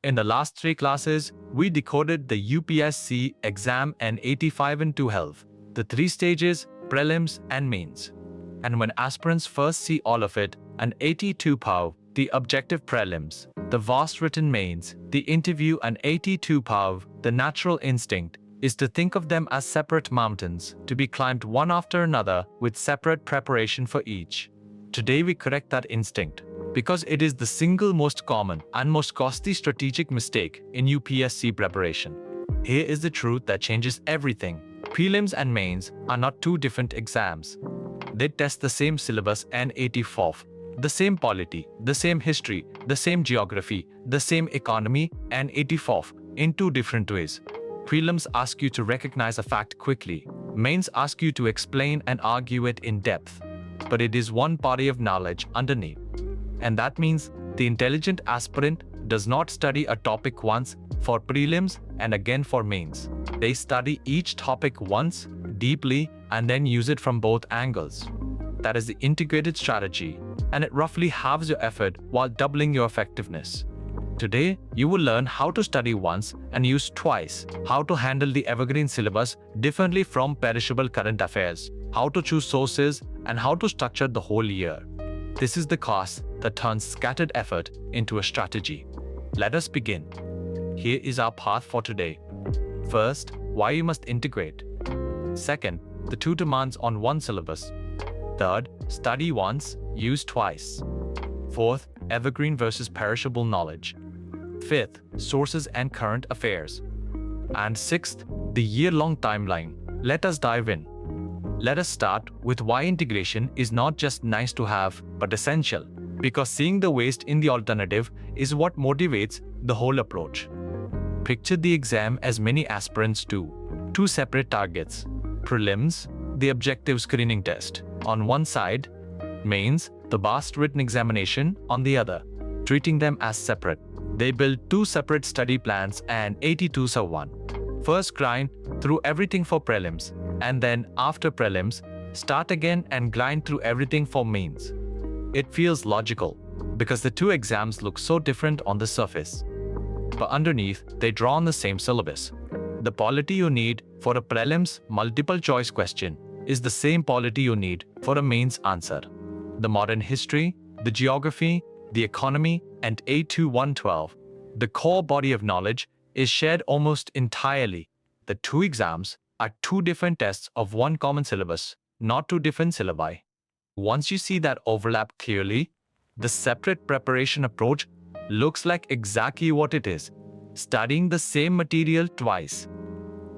In the last 3 classes, we decoded the UPSC exam and 85 and 2 health, the 3 stages, prelims and mains. And when aspirants first see all of it, an 82 POW, the objective prelims, the vast written mains, the interview and 82 POW, the natural instinct, is to think of them as separate mountains, to be climbed one after another with separate preparation for each. Today we correct that instinct, because it is the single most common and most costly strategic mistake in UPSC preparation. Here is the truth that changes everything. Prelims and mains are not 2 different exams. They test the same syllabus and 84, the same polity, the same history, the same geography, the same economy and 84 in 2 different ways. Prelims ask you to recognize a fact quickly. Mains ask you to explain and argue it in depth. But it is one body of knowledge underneath. And that means the intelligent aspirant does not study a topic once for prelims and again for mains. They study each topic once, deeply, and then use it from both angles. That is the integrated strategy, and it roughly halves your effort while doubling your effectiveness. Today, you will learn how to study once and use twice, how to handle the evergreen syllabus differently from perishable current affairs, how to choose sources, and how to structure the whole year. This is the course that turns scattered effort into a strategy. Let us begin. Here is our path for today. First, why you must integrate. Second, the 2 demands on one syllabus. Third, study once, use twice. Fourth, evergreen versus perishable knowledge. Fifth, sources and current affairs. And sixth, the year-long timeline. Let us dive in. Let us start with why integration is not just nice to have, but essential. Because seeing the waste in the alternative is what motivates the whole approach. Picture the exam as many aspirants do. 2 separate targets. Prelims, the objective screening test, on one side. Mains, the vast written examination, on the other. Treating them as separate, they build 2 separate study plans and 82s are one. First grind through everything for prelims, and then after prelims, start again and grind through everything for mains. It feels logical, because the 2 exams look so different on the surface. But underneath, they draw on the same syllabus. The polity you need for a prelims multiple choice question is the same polity you need for a mains answer. The modern history, the geography, the economy, and A2112, the core body of knowledge, is shared almost entirely. The 2 exams are 2 different tests of one common syllabus, not 2 different syllabi. Once you see that overlap clearly, the separate preparation approach looks like exactly what it is, studying the same material twice.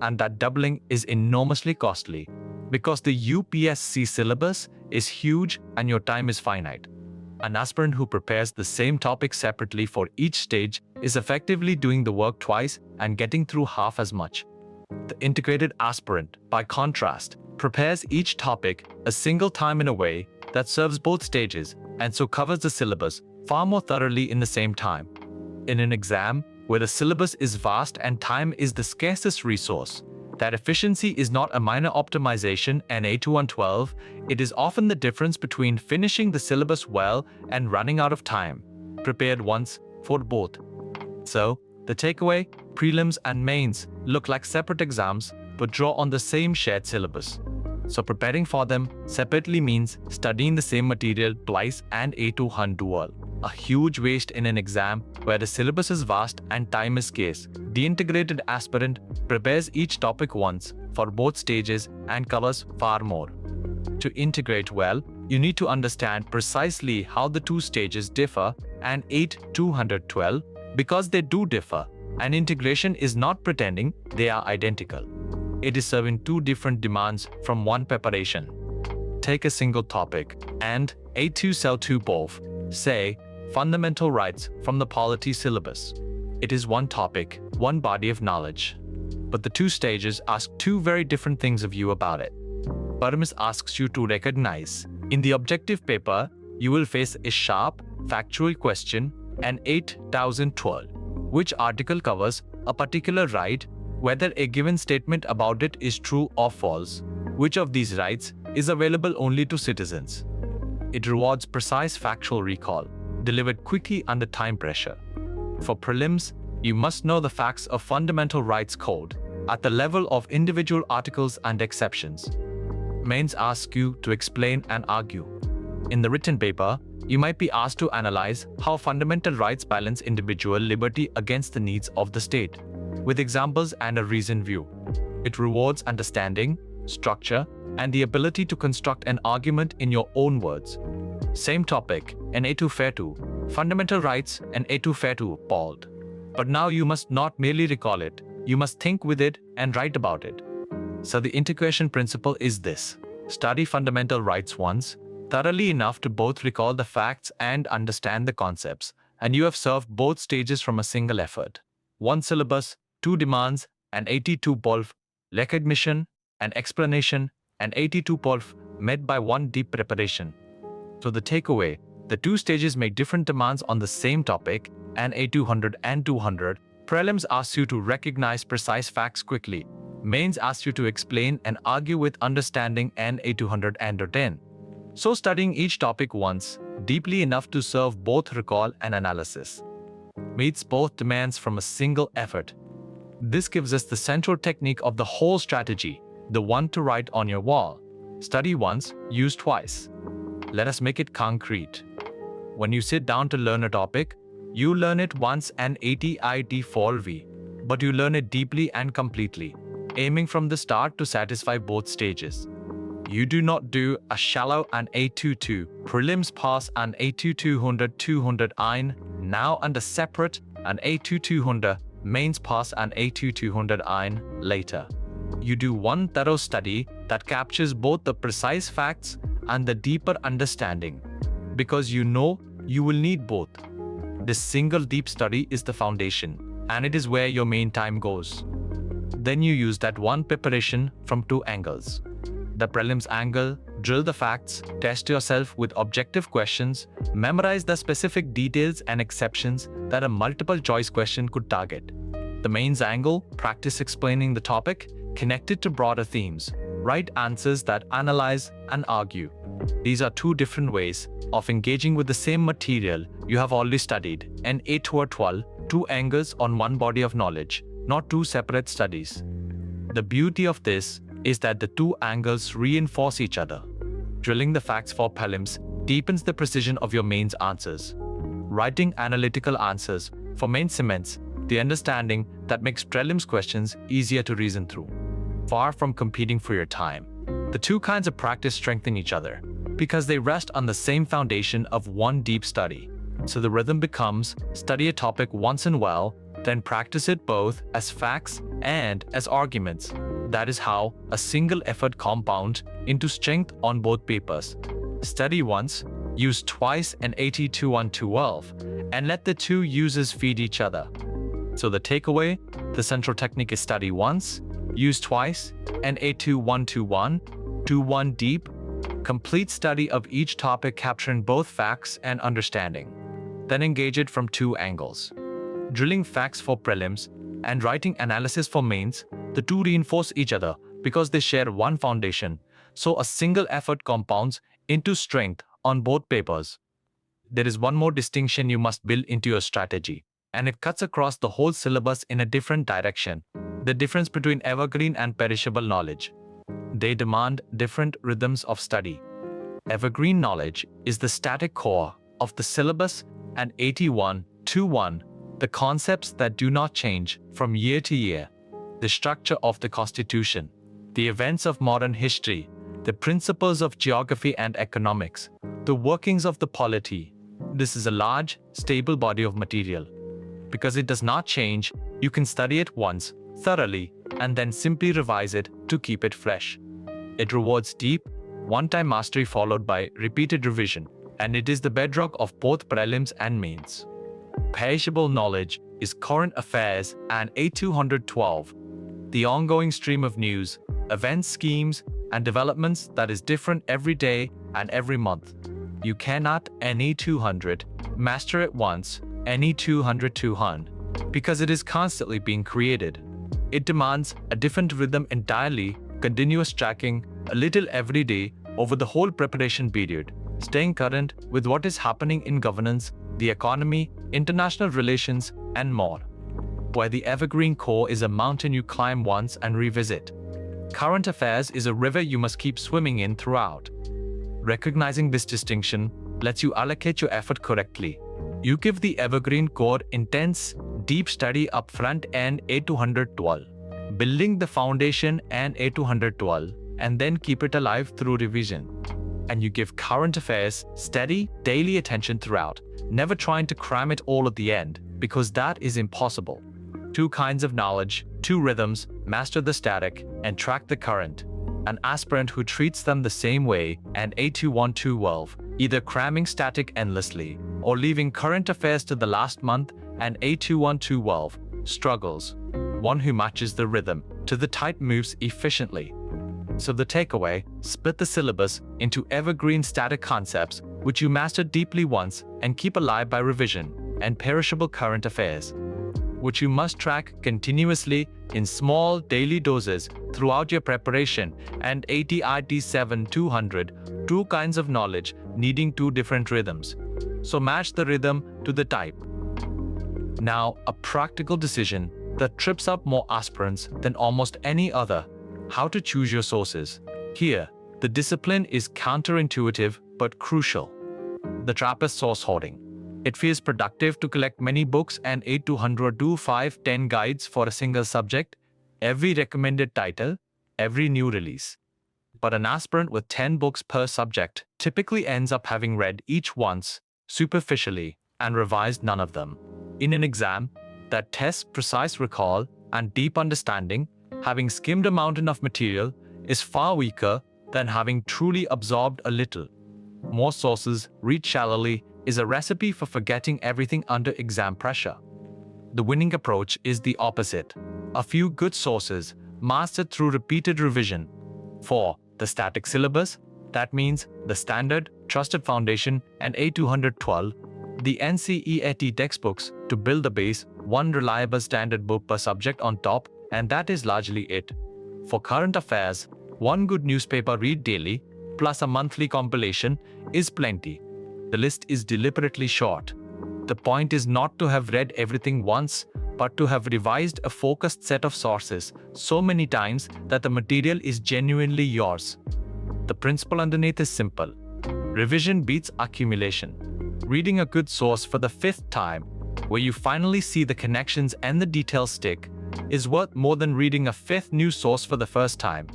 And that doubling is enormously costly, because the UPSC syllabus is huge and your time is finite. An aspirant who prepares the same topic separately for each stage is effectively doing the work twice and getting through half as much. The integrated aspirant, by contrast, prepares each topic a single time in a way that serves both stages and so covers the syllabus far more thoroughly in the same time. In an exam where the syllabus is vast and time is the scarcest resource, that efficiency is not a minor optimization and A2112, it is often the difference between finishing the syllabus well and running out of time, prepared once for both. So, the takeaway, prelims and mains look like separate exams but draw on the same shared syllabus. So preparing for them separately means studying the same material twice and A200 dual. A huge waste in an exam where the syllabus is vast and time is scarce. The integrated aspirant prepares each topic once for both stages and covers far more. To integrate well, you need to understand precisely how the 2 stages differ and 8212 because they do differ, and integration is not pretending they are identical. It is serving 2 different demands from one preparation. Take a single topic and A2 sell 2 both, say, fundamental rights from the polity syllabus. It is one topic, one body of knowledge. But the 2 stages ask 2 very different things of you about it. Prelims asks you to recognize. In the objective paper, you will face a sharp, factual question and 8012, which article covers a particular right, whether a given statement about it is true or false, which of these rights is available only to citizens. It rewards precise factual recall, delivered quickly under time pressure. For prelims, You must know the facts of fundamental rights code at the level of individual articles and exceptions. Mains ask you to explain and argue. In the written paper, you might be asked to analyze how fundamental rights balance individual liberty against the needs of the state, with examples and a reasoned view. It rewards understanding, structure, and the ability to construct an argument in your own words. Same topic, an A2 Fair 2, fundamental rights, an A2 Fair 2, bald. But now you must not merely recall it, you must think with it and write about it. So the integration principle is this: study fundamental rights once, thoroughly enough to both recall the facts and understand the concepts, and you have served both stages from a single effort. One syllabus, two demands, and 82 polf, recognition and explanation, and 82 polf met by one deep preparation. So the takeaway, the two stages make different demands on the same topic, and A200 and 200. Prelims asks you to recognize precise facts quickly. Mains asks you to explain and argue with understanding, and A200 and 10. So studying each topic once, deeply enough to serve both recall and analysis, meets both demands from a single effort. This gives us the central technique of the whole strategy, the one to write on your wall. Study once, use twice. Let us make it concrete. When you sit down to learn a topic, you learn it once and 80-IT-4V, but you learn it deeply and completely, aiming from the start to satisfy both stages. You do not do a shallow and A22 prelims pass and A2200 200 ein now and a separate and A2200 mains pass and A2200 ein later. You do one thorough study that captures both the precise facts and the deeper understanding, because you know you will need both. This single deep study is the foundation, and it is where your main time goes. Then you use that one preparation from two angles. The prelims angle, drill the facts, test yourself with objective questions, memorize the specific details and exceptions that a multiple choice question could target. The mains angle, practice explaining the topic, connect it to broader themes, write answers that analyze and argue. These are two different ways of engaging with the same material you have already studied, and 8 or 12, two angles on one body of knowledge, not two separate studies. The beauty of this is that the two angles reinforce each other. Drilling the facts for prelims deepens the precision of your mains answers. Writing analytical answers for mains cements the understanding that makes prelims questions easier to reason through. Far from competing for your time, the two kinds of practice strengthen each other because they rest on the same foundation of one deep study. So the rhythm becomes study a topic once and well, then practice it both as facts and as arguments. That is how a single effort compounds into strength on both papers. Study once, use twice and 82 on 12, and let the two uses feed each other. So the takeaway, the central technique is study once, use twice, and A2121, do one deep, complete study of each topic capturing both facts and understanding. Then engage it from two angles. Drilling facts for prelims and writing analysis for mains, the two reinforce each other because they share one foundation, so a single effort compounds into strength on both papers. There is one more distinction you must build into your strategy, and it cuts across the whole syllabus in a different direction: the difference between evergreen and perishable knowledge. They demand different rhythms of study. Evergreen knowledge is the static core of the syllabus, and 81-21, the concepts that do not change from year to year, the structure of the Constitution, the events of modern history, the principles of geography and economics, the workings of the polity. This is a large, stable body of material. Because it does not change, you can study it once, thoroughly, and then simply revise it to keep it fresh. It rewards deep, one-time mastery followed by repeated revision, and it is the bedrock of both prelims and mains. Perishable knowledge is current affairs and A212, the ongoing stream of news, events, schemes, and developments that is different every day and every month. You cannot any 200 master it once, any 200 200, because it is constantly being created. It demands a different rhythm entirely, continuous tracking, a little every day over the whole preparation period, staying current with what is happening in governance, the economy, international relations, and more. where the evergreen core is a mountain you climb once and revisit. Current affairs is a river you must keep swimming in throughout. Recognizing this distinction lets you allocate your effort correctly. You give the evergreen core intense, deep study up front and A212, building the foundation and A212, and then keep it alive through revision. And you give current affairs steady, daily attention throughout, never trying to cram it all at the end, because that is impossible. 2 kinds of knowledge, 2 rhythms, master the static and track the current. An aspirant who treats them the same way, and A212, either cramming static endlessly or leaving current affairs to the last month, and A212, struggles. One who matches the rhythm to the tight moves efficiently. So the takeaway, split the syllabus into evergreen static concepts which you master deeply once and keep alive by revision, and perishable current affairs, which you must track continuously in small daily doses throughout your preparation, and ATIT 7-200, 2 kinds of knowledge needing 2 different rhythms. So match the rhythm to the type. Now, a practical decision that trips up more aspirants than almost any other: how to choose your sources. Here, the discipline is counterintuitive but crucial. The trap is source hoarding. It feels productive to collect many books and 8-200 to 5-10 guides for a single subject, every recommended title, every new release. But an aspirant with 10 books per subject typically ends up having read each once, superficially, and revised none of them. In an exam that tests precise recall and deep understanding, having skimmed a mountain of material is far weaker than having truly absorbed a little. More sources, read shallowly, is a recipe for forgetting everything under exam pressure. The winning approach is the opposite: a few good sources, mastered through repeated revision. For the static syllabus, that means the standard, trusted foundation, and A212, the NCERT textbooks to build the base, 1 reliable standard book per subject on top, and that is largely it. For current affairs, 1 good newspaper read daily, plus a monthly compilation, is plenty. The list is deliberately short. The point is not to have read everything once, but to have revised a focused set of sources so many times that the material is genuinely yours. The principle underneath is simple. Revision beats accumulation. Reading a good source for the 5th time, where you finally see the connections and the details stick, is worth more than reading a 5th new source for the first time.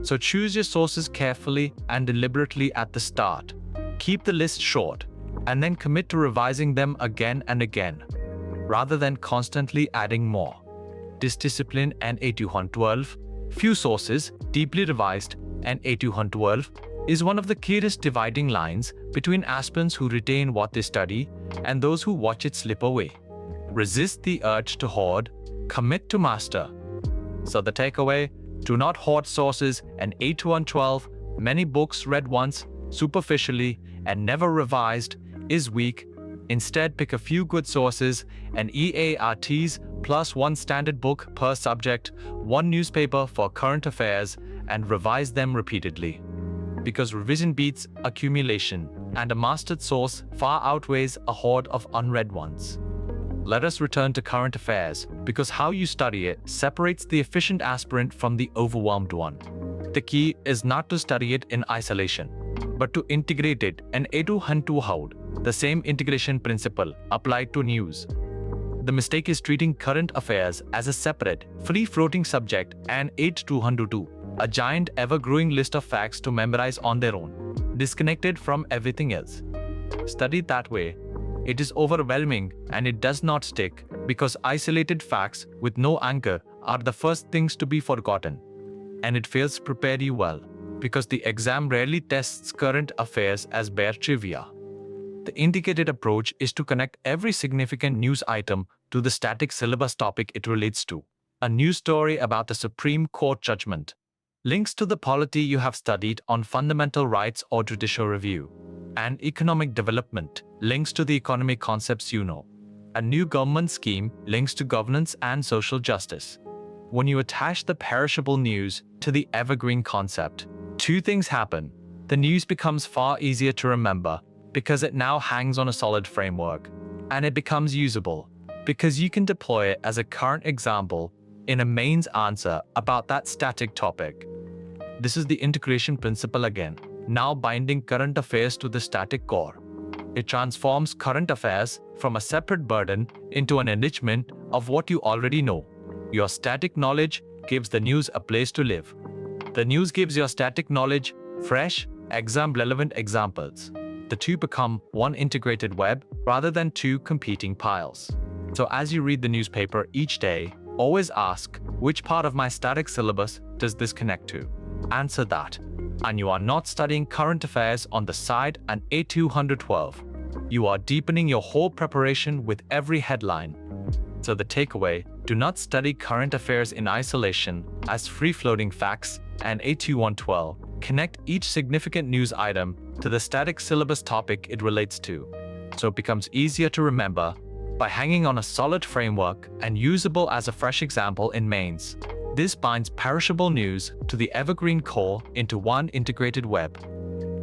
So choose your sources carefully and deliberately at the start. Keep the list short, and then commit to revising them again and again, rather than constantly adding more. Discipline and A212, few sources, deeply revised, and A212 is one of the clearest dividing lines between aspirants who retain what they study and those who watch it slip away. Resist the urge to hoard, commit to master. So the takeaway, do not hoard sources, and A212, many books read once, superficially, and never revised, is weak. Instead, pick a few good sources, and EARTs plus 1 standard book per subject, 1 newspaper for current affairs, and revise them repeatedly. Because revision beats accumulation, and a mastered source far outweighs a hoard of unread ones. Let us return to current affairs, because how you study it separates the efficient aspirant from the overwhelmed one. The key is not to study it in isolation, but to integrate it and hoard, the same integration principle applied to news. The mistake is treating current affairs as a separate, free-floating subject and 8-202, a giant ever-growing list of facts to memorize on their own, disconnected from everything else. Studied that way, it is overwhelming and it does not stick, because isolated facts with no anchor are the first things to be forgotten. And it fails to prepare you well, because the exam rarely tests current affairs as bare trivia. The integrated approach is to connect every significant news item to the static syllabus topic it relates to. A news story about the Supreme Court judgment, links to the polity you have studied on fundamental rights or judicial review, and economic development, links to the economic concepts you know. A new government scheme, links to governance and social justice. When you attach the perishable news to the evergreen concept, 2 things happen. The news becomes far easier to remember because it now hangs on a solid framework, and it becomes usable because you can deploy it as a current example in a mains answer about that static topic. This is the integration principle again, now binding current affairs to the static core. It transforms current affairs from a separate burden into an enrichment of what you already know. Your static knowledge gives the news a place to live. The news gives your static knowledge fresh, exam-relevant examples. The two become one integrated web rather than two competing piles. So as you read the newspaper each day, always ask, which part of my static syllabus does this connect to? Answer that. And you are not studying current affairs on the side and A212. You are deepening your whole preparation with every headline. So the takeaway, do not study current affairs in isolation as free-floating facts and A2112. Connect each significant news item to the static syllabus topic it relates to, so it becomes easier to remember by hanging on a solid framework and usable as a fresh example in mains. This binds perishable news to the evergreen core into one integrated web.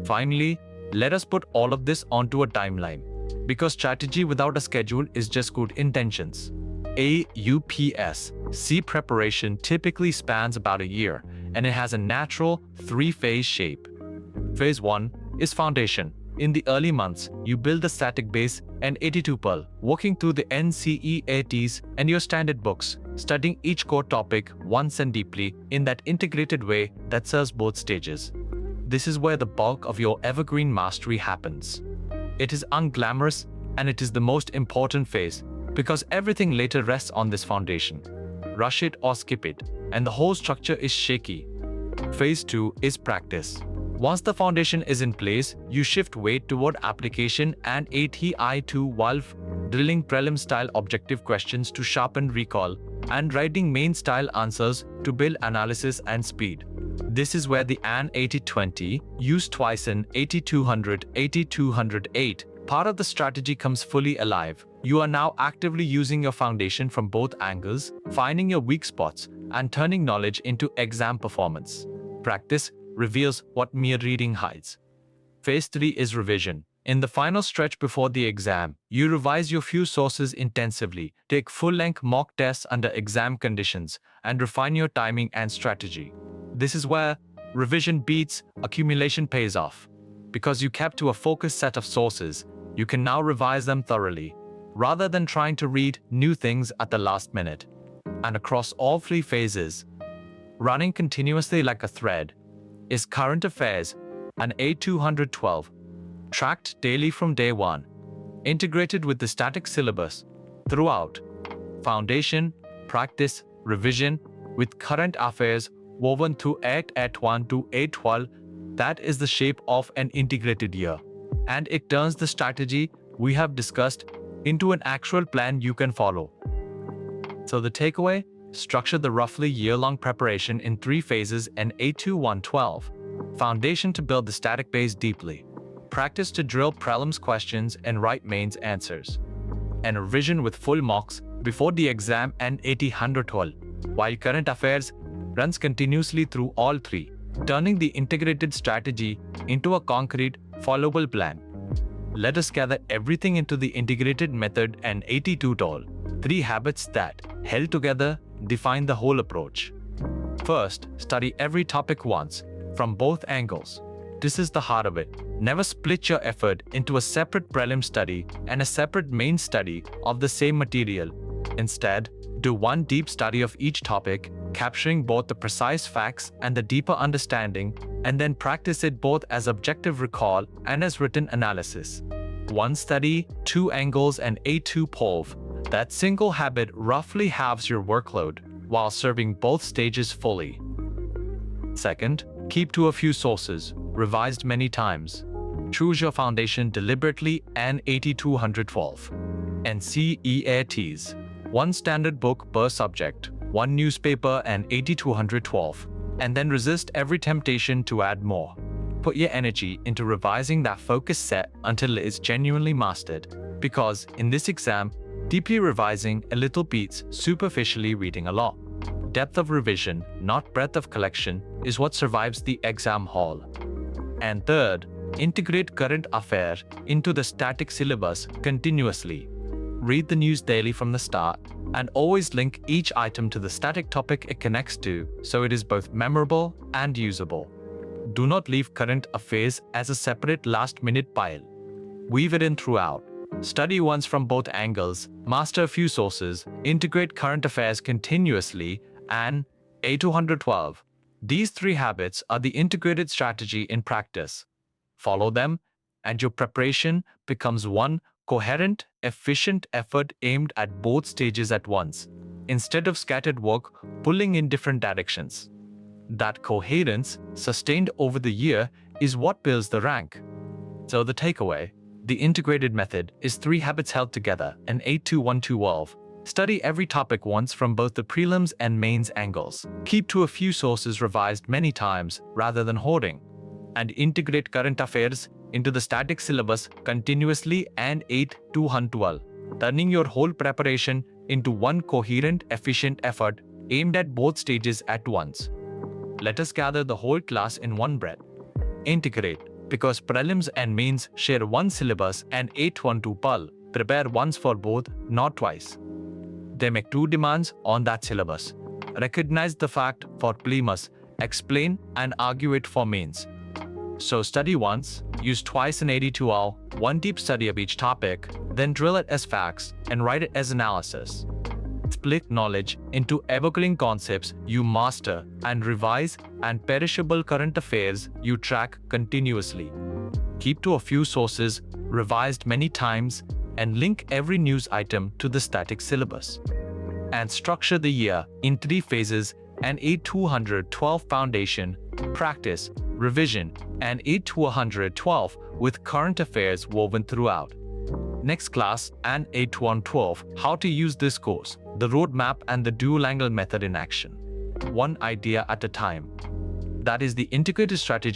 Finally, let us put all of this onto a timeline, because strategy without a schedule is just good intentions. A UPSC preparation typically spans about a year, and it has a natural three-phase shape. Phase 1 is foundation. In the early months, you build the static base and 82 Perl, working through the NCERTs and your standard books, studying each core topic once and deeply in that integrated way that serves both stages. This is where the bulk of your evergreen mastery happens. It is unglamorous, and it is the most important phase because everything later rests on this foundation. Rush it or skip it, and the whole structure is shaky. Phase 2 is practice. Once the foundation is in place, you shift weight toward application and ATI2 while drilling prelim-style objective questions to sharpen recall and writing main-style answers to build analysis and speed. This is where the AN 8020, used twice in 8200, 8208, part of the strategy comes fully alive. You are now actively using your foundation from both angles, finding your weak spots, and turning knowledge into exam performance. Practice reveals what mere reading hides. Phase 3 is revision. In the final stretch before the exam, you revise your few sources intensively, take full-length mock tests under exam conditions, and refine your timing and strategy. This is where revision beats accumulation pays off. Because you kept to a focused set of sources, you can now revise them thoroughly, rather than trying to read new things at the last minute. And across all three phases, running continuously like a thread, is current affairs and A212, tracked daily from day one, integrated with the static syllabus throughout. Foundation, practice, revision, with current affairs woven through 881 to 812. That is the shape of an integrated year. And it turns the strategy we have discussed into an actual plan you can follow. So the takeaway? Structure the roughly year-long preparation in three phases and A2112. Foundation to build the static base deeply. Practice to drill prelims questions and write mains answers. And revision with full mocks before the exam and 812, while current affairs runs continuously through all three, turning the integrated strategy into a concrete, followable plan. Let us gather everything into the integrated method and 82 three habits that, held together, define the whole approach. First, study every topic once, from both angles. This is the heart of it. Never split your effort into a separate prelim study and a separate main study of the same material. Instead, do one deep study of each topic, capturing both the precise facts and the deeper understanding, and then practice it both as objective recall and as written analysis. One study, two angles, and A2 POV. That single habit roughly halves your workload while serving both stages fully. Second, keep to a few sources, revised many times. Choose your foundation deliberately and 8212. NCERTs. One standard book per subject, one newspaper and 8212, and then resist every temptation to add more. Put your energy into revising that focus set until it is genuinely mastered, because in this exam, deeply revising a little beats superficially reading a lot. Depth of revision, not breadth of collection, is what survives the exam hall. And third, integrate current affair into the static syllabus continuously. read the news daily from the start, and always link each item to the static topic it connects to so it is both memorable and usable. Do not leave current affairs as a separate last-minute pile. Weave it in throughout. Study once from both angles, master a few sources, integrate current affairs continuously, and A212. These 3 habits are the integrated strategy in practice. Follow them, and your preparation becomes one coherent, efficient effort aimed at both stages at once, instead of scattered work pulling in different directions. That coherence, sustained over the year, is what builds the rank. So the takeaway: the integrated method is 3 habits held together, an 8-2-1-2-12. Study every topic once from both the prelims and mains angles. Keep to a few sources revised many times rather than hoarding. And integrate current affairs into the static syllabus continuously and 8-2-1-12, turning your whole preparation into one coherent, efficient effort aimed at both stages at once. Let us gather the whole class in one breath. Integrate, because prelims and mains share one syllabus and 8-1-2 PUL. Prepare once for both, not twice. They make 2 demands on that syllabus. Recognize the fact for prelims, explain and argue it for mains. So study once, use twice in 82-hour, 1 deep study of each topic, then drill it as facts and write it as analysis. Split knowledge into evergreen concepts you master and revise, and perishable current affairs you track continuously. Keep to a few sources, revised many times, and link every news item to the static syllabus. And structure the year in 3 phases: an 8-212 foundation, practice, revision, and 8-112 with current affairs woven throughout. Next class, an 8-112, how to use this course, the roadmap and the dual-angle method in action. One idea at a time. That is the integrated strategy